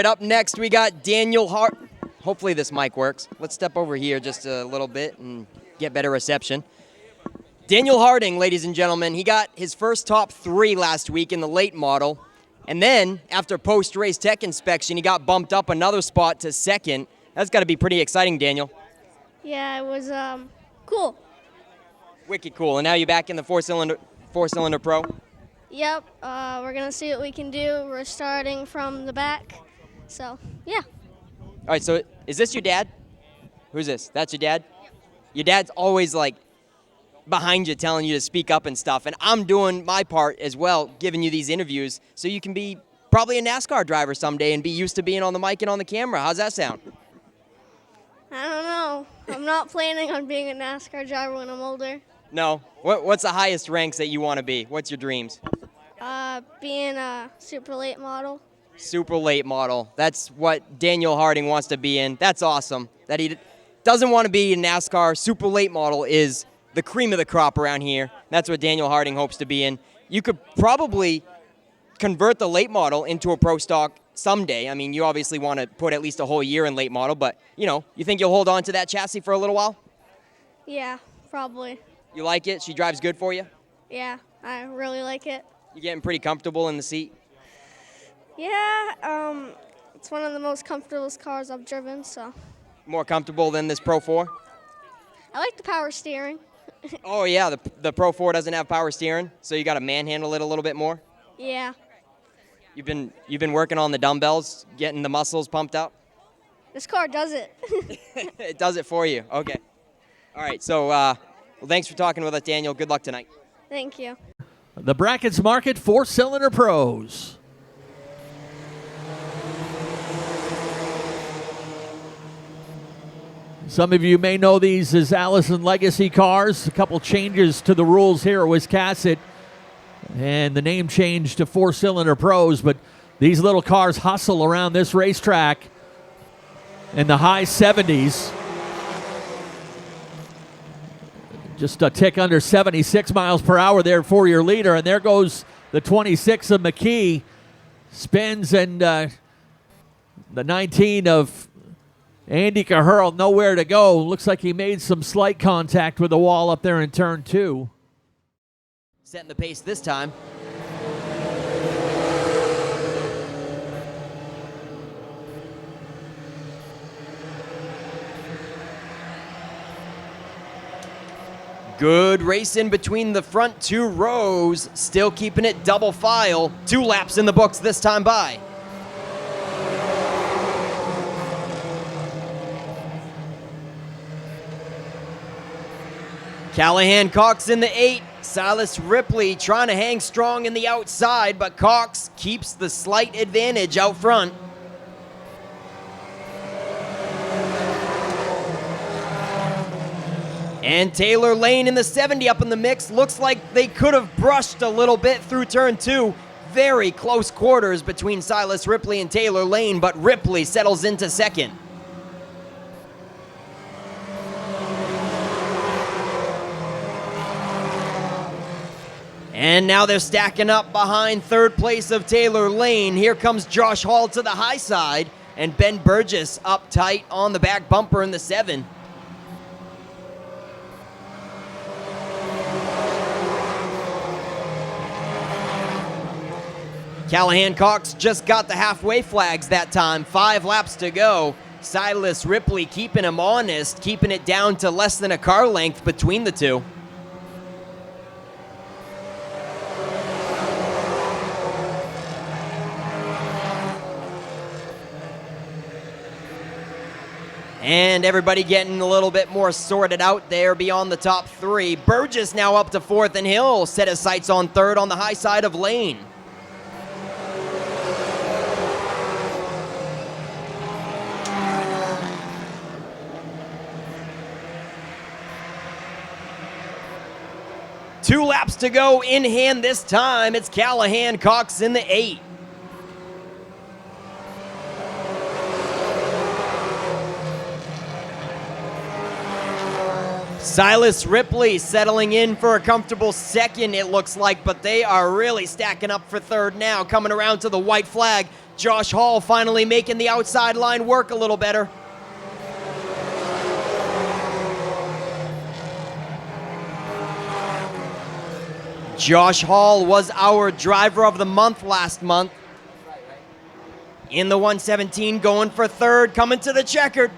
right, up next we got Daniel Hart. Hopefully this mic works. Let's step over here just a little bit and get better reception. Daniel Harding, ladies and gentlemen, he got his first top 3 last week in the late model. And then, after post-race tech inspection, he got bumped up another spot to second. That's got to be pretty exciting, Daniel. Yeah, it was cool. Wicked cool. And now you're back in the four-cylinder Pro? Yep, we're going to see what we can do. We're starting from the back. So, yeah. All right, so is this your dad? Who's this? That's your dad? Yep. Your dad's always, like, behind you telling you to speak up and stuff, and I'm doing my part as well, giving you these interviews so you can be probably a NASCAR driver someday and be used to being on the mic and on the camera. How's that sound? I don't know. I'm not planning on being a NASCAR driver when I'm older. No? What's the highest ranks that you want to be? What's your dreams? Being a super late model. Super late model. That's what Daniel Harding wants to be in. That's awesome. That he doesn't want to be in NASCAR. Super late model is the cream of the crop around here. That's what Daniel Harding hopes to be in. You could probably convert the late model into a pro stock someday. I mean, you obviously want to put at least a whole year in late model, but, you know, you think you'll hold on to that chassis for a little while? Yeah, probably. You like it? She drives good for you? Yeah, I really like it. You getting pretty comfortable in the seat? Yeah, it's one of the most comfortable cars I've driven, so. More comfortable than this Pro 4? I like the power steering. Oh, yeah, the Pro 4 doesn't have power steering, so you got to manhandle it a little bit more? Yeah. You've been working on the dumbbells, getting the muscles pumped up? This car does it. It does it for you. Okay. All right, so well, thanks for talking with us, Daniel. Good luck tonight. Thank you. The Brackett's Market four-cylinder pros. Some of you may know these as Allison Legacy cars. A couple changes to the rules here at Wiscasset, and the name changed to four-cylinder pros, but these little cars hustle around this racetrack in the high 70s. Just a tick under 76 miles per hour there for your leader, and there goes the 26 of McKee. Spins, and the 19 of Andy Caherl nowhere to go. Looks like he made some slight contact with the wall up there in turn 2. Setting the pace this time. Good racing between the front 2 rows. Still keeping it double file. 2 laps in the books this time by. Callahan Cox in the 8. Silas Ripley trying to hang strong in the outside, but Cox keeps the slight advantage out front. And Taylor Lane in the 70 up in the mix. Looks like they could have brushed a little bit through turn 2. Very close quarters between Silas Ripley and Taylor Lane, but Ripley settles into second. And now they're stacking up behind third place of Taylor Lane. Here comes Josh Hall to the high side, and Ben Burgess up tight on the back bumper in the 7. Callahan Cox just got the halfway flags that time. 5 laps to go. Silas Ripley keeping him honest, keeping it down to less than a car length between the two. And everybody getting a little bit more sorted out there beyond the top 3. Burgess now up to 4th, and he'll set his sights on 3rd on the high side of Lane. Two laps to go in hand this time. It's Callahan Cox in the 8. Silas Ripley settling in for a comfortable 2nd, it looks like, but they are really stacking up for 3rd now. Coming around to the white flag, Josh Hall finally making the outside line work a little better. Josh Hall was our driver of the month last month. In the 117, going for third, coming to the checkered.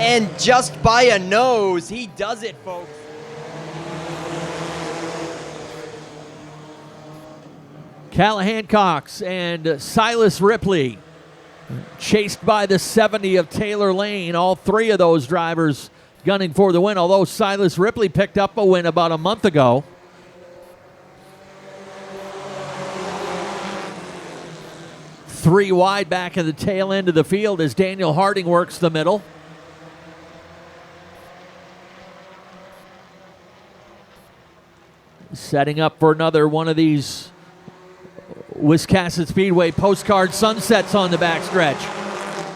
And just by a nose, he does it, folks. Callahan Cox and Silas Ripley chased by the 70 of Taylor Lane. All three of those drivers gunning for the win, although Silas Ripley picked up a win about a month ago. Three wide back at the tail end of the field as Daniel Harding works the middle. Setting up for another one of these Wiscasset Speedway postcard sunsets on the backstretch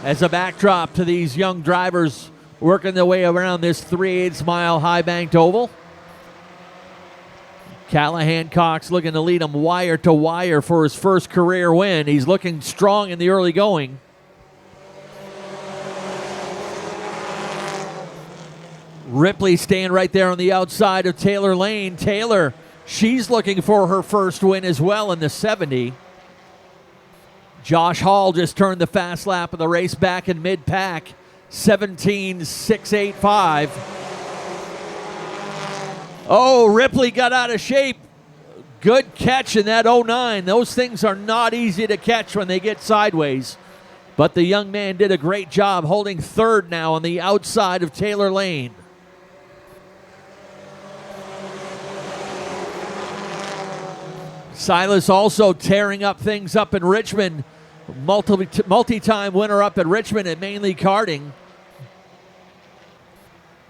as a backdrop to these young drivers working their way around this 3/8 mile high banked oval. Callahan Cox looking to lead him wire to wire for his first career win. He's looking strong in the early going. Ripley staying right there on the outside of Taylor Lane. Taylor, she's looking for her first win as well in the 70. Josh Hall just turned the fast lap of the race back in mid-pack. 17.685. Oh, Ripley got out of shape. Good catch in that 09. Those things are not easy to catch when they get sideways. But the young man did a great job holding third now on the outside of Taylor Lane. Silas also tearing up things up in Richmond. Multi-time winner up at Richmond at Mainly Karting.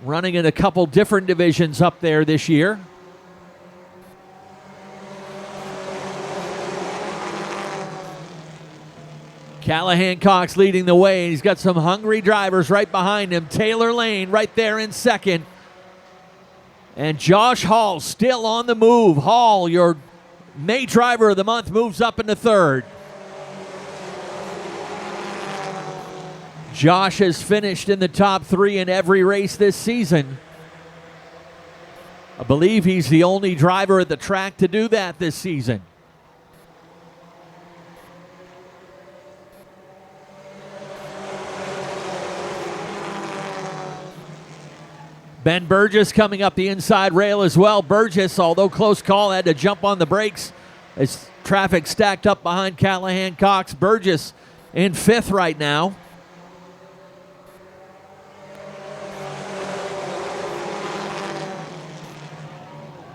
Running in a couple different divisions up there this year. Callahan Cox leading the way. He's got some hungry drivers right behind him. Taylor Lane right there in second. And Josh Hall still on the move. Hall, your May driver of the month, moves up into third. Josh has finished in the top three in every race this season. I believe he's the only driver at the track to do that this season. Ben Burgess coming up the inside rail as well. Burgess, although close call, had to jump on the brakes as traffic stacked up behind Callahan Cox. Burgess in fifth right now.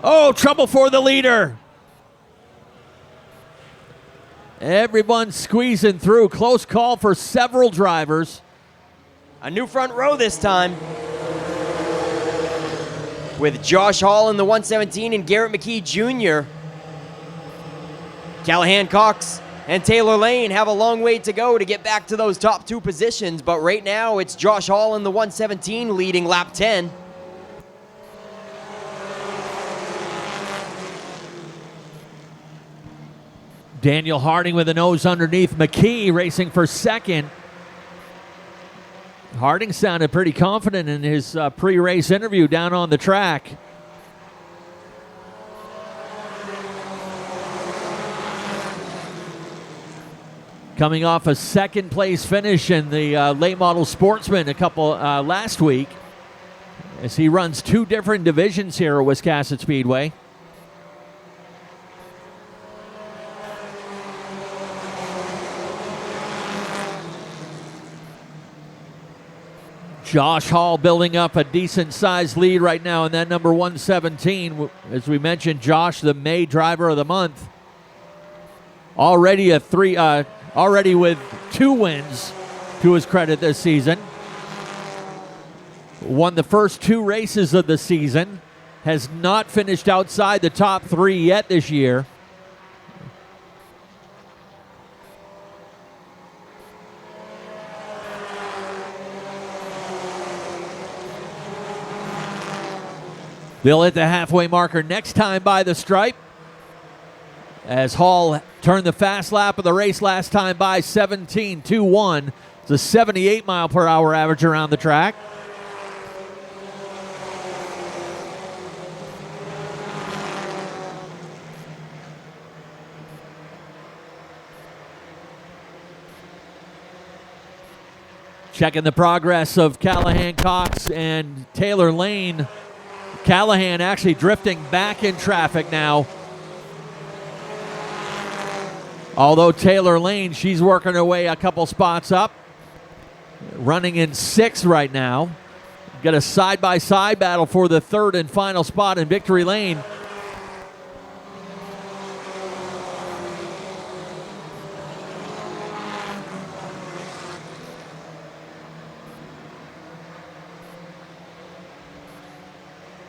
Oh, trouble for the leader. Everyone squeezing through. Close call for several drivers. A new front row this time. With Josh Hall in the 117 and Garrett McKee Jr. Callahan Cox and Taylor Lane have a long way to go to get back to those top two positions, but right now it's Josh Hall in the 117 leading lap 10. Daniel Harding with a nose underneath McKee racing for second. Harding sounded pretty confident in his pre-race interview down on the track. Coming off a second place finish in the late model sportsman last week, as he runs two different divisions here at Wiscasset Speedway. Josh Hall building up a decent-sized lead right now in that number 117. As we mentioned, Josh, the May driver of the month, already with 2 wins to his credit this season. Won the first 2 races of the season. Has not finished outside the top 3 yet this year. They'll hit the halfway marker next time by the stripe. as Hall turned the fast lap of the race last time by 17.21. It's a 78 mile per hour average around the track. Checking the progress of Callahan, Cox, and Taylor Lane. Callahan actually drifting back in traffic now. Although Taylor Lane, she's working her way a couple spots up. Running in 6th right now. Got a side-by-side battle for the 3rd and final spot in victory lane.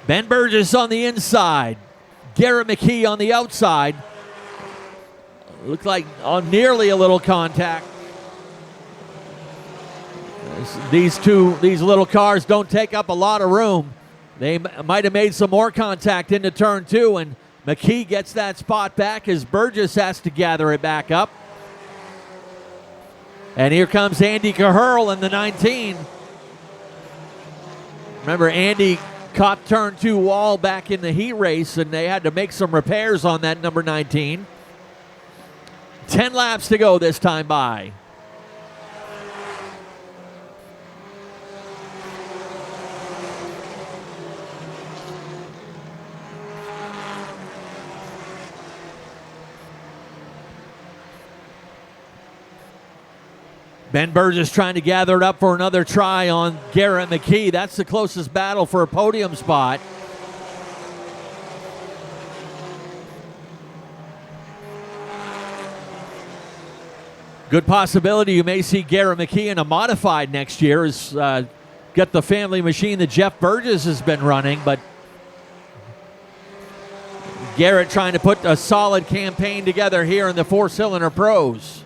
Ben Burgess on the inside. Garrett McKee on the outside. Looked like nearly a little contact. These little cars don't take up a lot of room. They might have made some more contact into turn 2, and McKee gets that spot back as Burgess has to gather it back up. And here comes Andy Caherl in the 19. Remember, Andy caught turn 2 wall back in the heat race, and they had to make some repairs on that number 19. 10 laps to go this time by. Ben Burgess trying to gather it up for another try on Garrett McKee. That's the closest battle for a podium spot. Good possibility you may see Garrett McKee in a modified next year. As got the family machine that Jeff Burgess has been running, but Garrett trying to put a solid campaign together here in the 4-cylinder pros.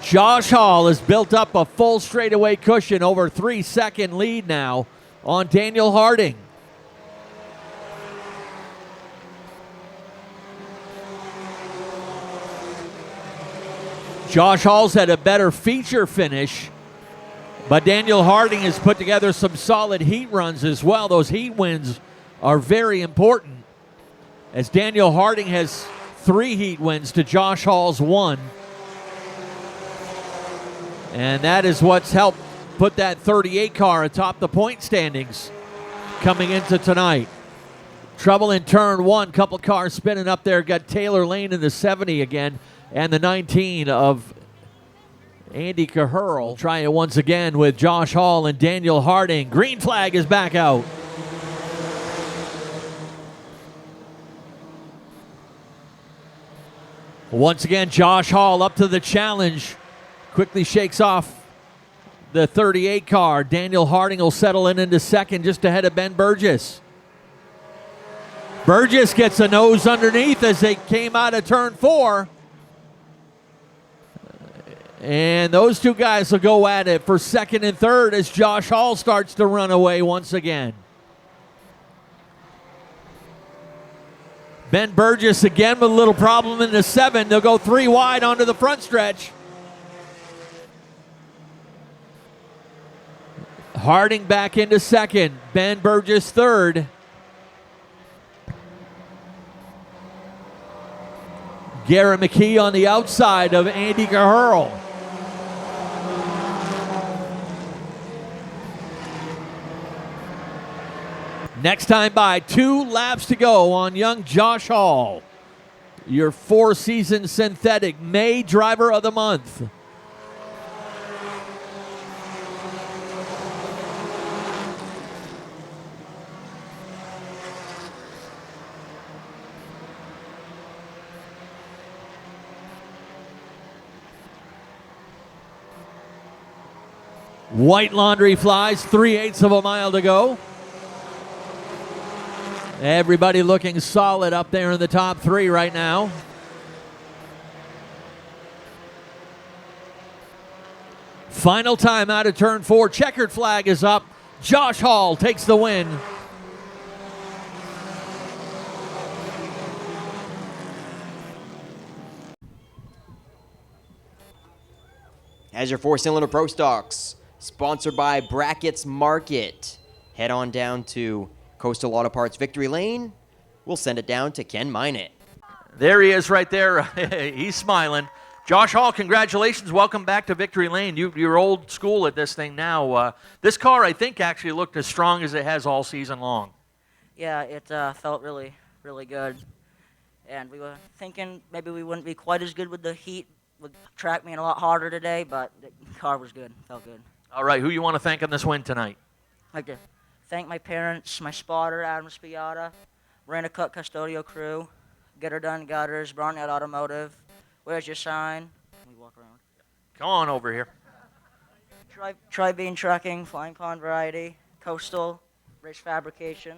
Josh Hall has built up a full straightaway cushion, over 3-second lead now on Daniel Harding. Josh Hall's had a better feature finish, but Daniel Harding has put together some solid heat runs as well. Those heat wins are very important, as Daniel Harding has 3 heat wins to Josh Hall's 1. And that is what's helped put that 38 car atop the point standings coming into tonight. Trouble in turn 1, couple cars spinning up there. Got Taylor Lane in the 70 again, and the 19 of Andy Caherl. Trying it once again with Josh Hall and Daniel Harding. Green flag is back out. Once again, Josh Hall up to the challenge. Quickly shakes off the 38 car. Daniel Harding will settle in into second, just ahead of Ben Burgess. Burgess gets a nose underneath as they came out of turn 4. And those two guys will go at it for second and third as Josh Hall starts to run away once again. Ben Burgess again with a little problem in the 7. They'll go 3 wide onto the front stretch. Harding back into second. Ben Burgess third. Garrett McKee on the outside of Andy Caherl. Next time by, 2 laps to go on young Josh Hall, your 4-season synthetic May Driver of the Month. White laundry flies, 3/8 of a mile to go. Everybody looking solid up there in the top 3 right now. Final time out of turn 4. Checkered flag is up. Josh Hall takes the win. has your 4-cylinder Pro Stocks, sponsored by Brackett's Market. Head on down to Coastal Auto Parts Victory Lane. We'll send it down to Ken Minot. There he is right there. He's smiling. Josh Hall, congratulations. Welcome back to Victory Lane. You're old school at this thing now. This car, I think, actually looked as strong as it has all season long. Yeah, it felt really, really good. And we were thinking maybe we wouldn't be quite as good with the heat, with track being a lot harder today, but the car was good. Felt good. All right, who you want to thank on this win tonight? I'd like to thank my parents, my spotter, Adam Spiata, Rent-A-Cut Custodio Crew, Get Her Done Gutters, Barnett Automotive, Where's Your Sign? We walk around. Come on over here. Tri-Bean Trucking, Flying Pond Variety, Coastal, Rich Fabrication,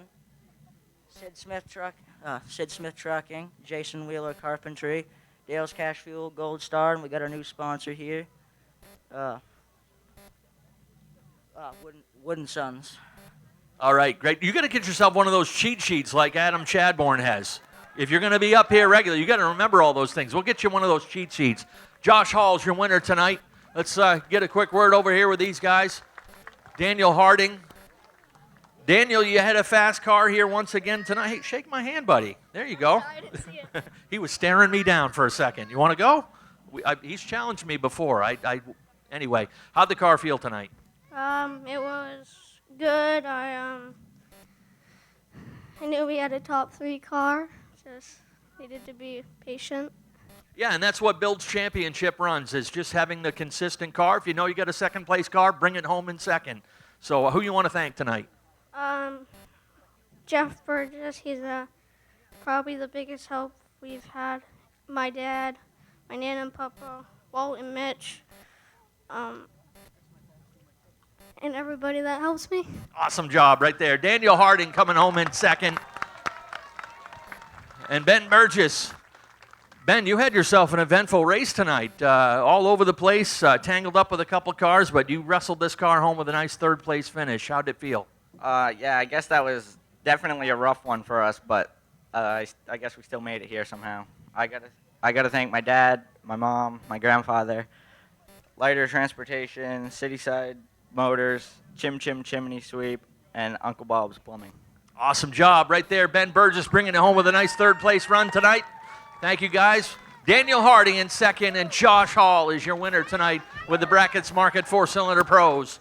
Sid Smith Trucking, Jason Wheeler Carpentry, Dale's Cash Fuel, Gold Star, and we got our new sponsor here, Wooden Sons. All right, great. You got to get yourself one of those cheat sheets like Adam Chadbourne has. If you're going to be up here regularly, you got to remember all those things. We'll get you one of those cheat sheets. Josh Hall's your winner tonight. Let's get a quick word over here with these guys. Daniel Harding. Daniel, you had a fast car here once again tonight. Hey, shake my hand, buddy. There you go. I didn't see it. He was staring me down for a second. You want to go? He's challenged me before. Anyway, how'd the car feel tonight? It was good. I knew we had a top 3 car. Just needed to be patient. Yeah, and that's what builds championship runs, is just having the consistent car. If you know you got a second place car, bring it home in second. So who you want to thank tonight? Jeff Burgess, he's probably the biggest help we've had. My dad, my Nan and Papa, Walt and Mitch, and everybody that helps me. Awesome job right there. Daniel Harding coming home in second. And Ben Burgess. Ben, you had yourself an eventful race tonight. All over the place, tangled up with a couple cars, but you wrestled this car home with a nice third-place finish. How'd it feel? Yeah, I guess that was definitely a rough one for us, but I guess we still made it here somehow. I gotta thank my dad, my mom, my grandfather, Lighter Transportation, Cityside Motors, Chim Chim Chimney Sweep, and Uncle Bob's Plumbing. Awesome job right there. Ben Burgess bringing it home with a nice third-place run tonight. Thank you, guys. Daniel Harding in second, and Josh Hall is your winner tonight with the Brackett's Market 4-cylinder Pros.